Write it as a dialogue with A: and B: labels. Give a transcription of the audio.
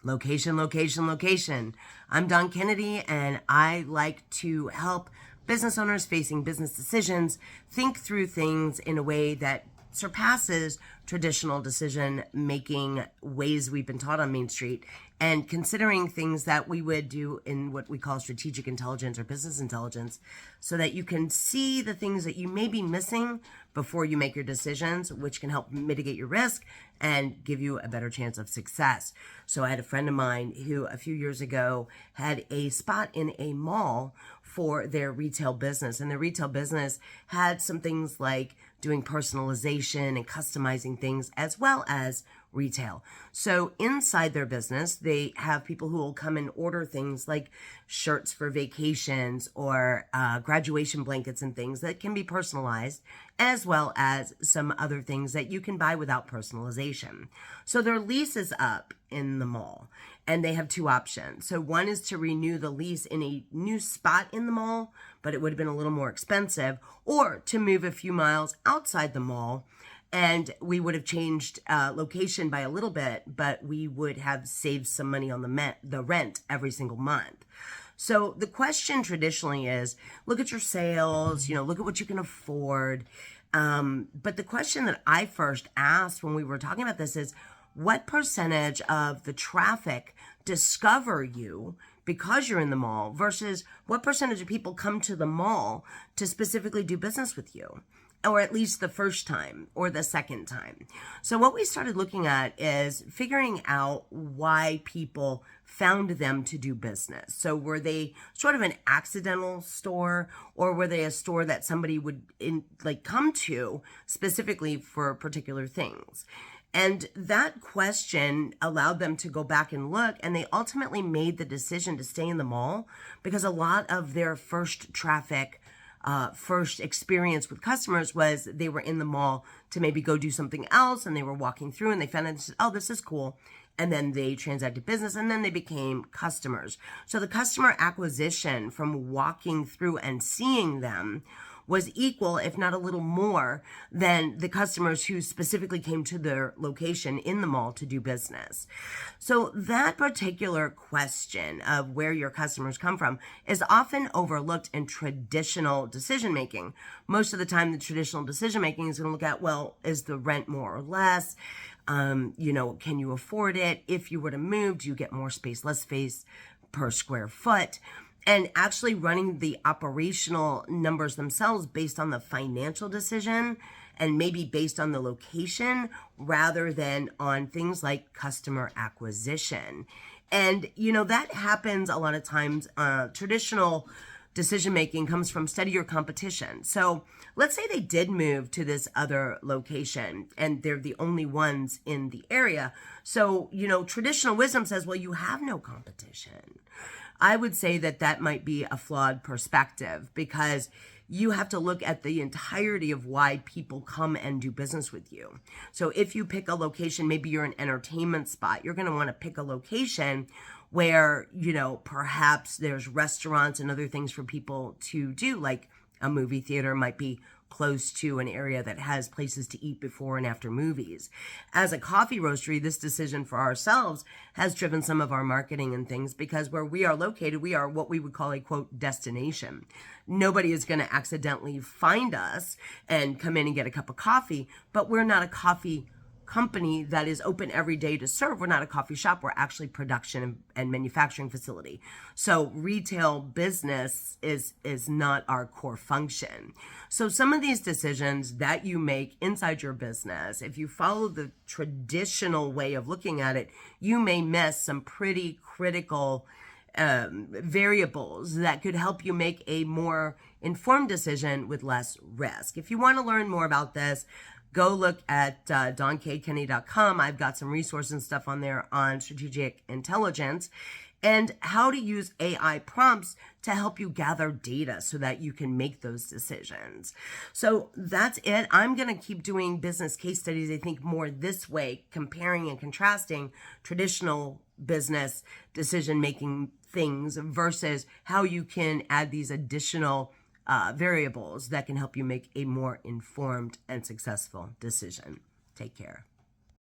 A: Location, location, location. I'm Don Kennedy, and I like to help business owners facing business decisions think through things in a way that surpasses traditional decision-making ways we've been taught on Main Street, and considering things that we would do in what we call strategic intelligence or business intelligence, so that you can see the things that you may be missing before you make your decisions, which can help mitigate your risk and give you a better chance of success. So I had a friend of mine who a few years ago had a spot in a mall for their retail business, and their retail business had some things like doing personalization and customizing things, as well as retail. So inside their business, they have people who will come and order things like shirts for vacations or graduation blankets and things that can be personalized, as well as some other things that you can buy without personalization. So their lease is up in the mall, and they have two options. So one is to renew the lease in a new spot in the mall, but it would have been a little more expensive, or to move a few miles outside the mall, and we would have changed location by a little bit, but we would have saved some money on the rent every single month. So the question traditionally is, look at your sales, look at what you can afford. But the question that I first asked when we were talking about this is, what percentage of the traffic discover you because you're in the mall versus what percentage of people come to the mall to specifically do business with you, or at least the first time or the second time? So what we started looking at is figuring out why people found them to do business. So were they sort of an accidental store, or were they a store that somebody would come to specifically for particular things? And that question allowed them to go back and look, and they ultimately made the decision to stay in the mall because a lot of their first traffic, first experience with customers was they were in the mall to maybe go do something else, and they were walking through and they found out, oh, this is cool. And then they transacted business, and then they became customers. So the customer acquisition from walking through and seeing them was equal, if not a little more, than the customers who specifically came to their location in the mall to do business. So that particular question of where your customers come from is often overlooked in traditional decision making. Most of the time, the traditional decision making is going to look at, well, is the rent more or less? Can you afford it? If you were to move, do you get more space, less space per square foot? And actually running the operational numbers themselves based on the financial decision and maybe based on the location rather than on things like customer acquisition. And, that happens a lot of times. Traditional decision-making comes from study your competition. So let's say they did move to this other location and they're the only ones in the area. So, traditional wisdom says, well, you have no competition. I would say that might be a flawed perspective, because you have to look at the entirety of why people come and do business with you. So if you pick a location, maybe you're an entertainment spot, you're going to want to pick a location where, perhaps there's restaurants and other things for people to do, like a movie theater might be close to an area that has places to eat before and after movies. As a coffee roastery, this decision for ourselves has driven some of our marketing and things, because where we are located, we are what we would call a, quote, destination. Nobody is going to accidentally find us and come in and get a cup of coffee, but we're not a coffee company that is open every day to serve. We're not a coffee shop. We're actually production and manufacturing facility. So retail business is not our core function. So some of these decisions that you make inside your business, if you follow the traditional way of looking at it, you may miss some pretty critical variables that could help you make a more informed decision with less risk. If you want to learn more about this, go look at donkkenny.com. I've got some resources and stuff on there on strategic intelligence and how to use AI prompts to help you gather data so that you can make those decisions. So that's it. I'm going to keep doing business case studies, I think, more this way, comparing and contrasting traditional business decision-making things versus how you can add these additional variables that can help you make a more informed and successful decision. Take care.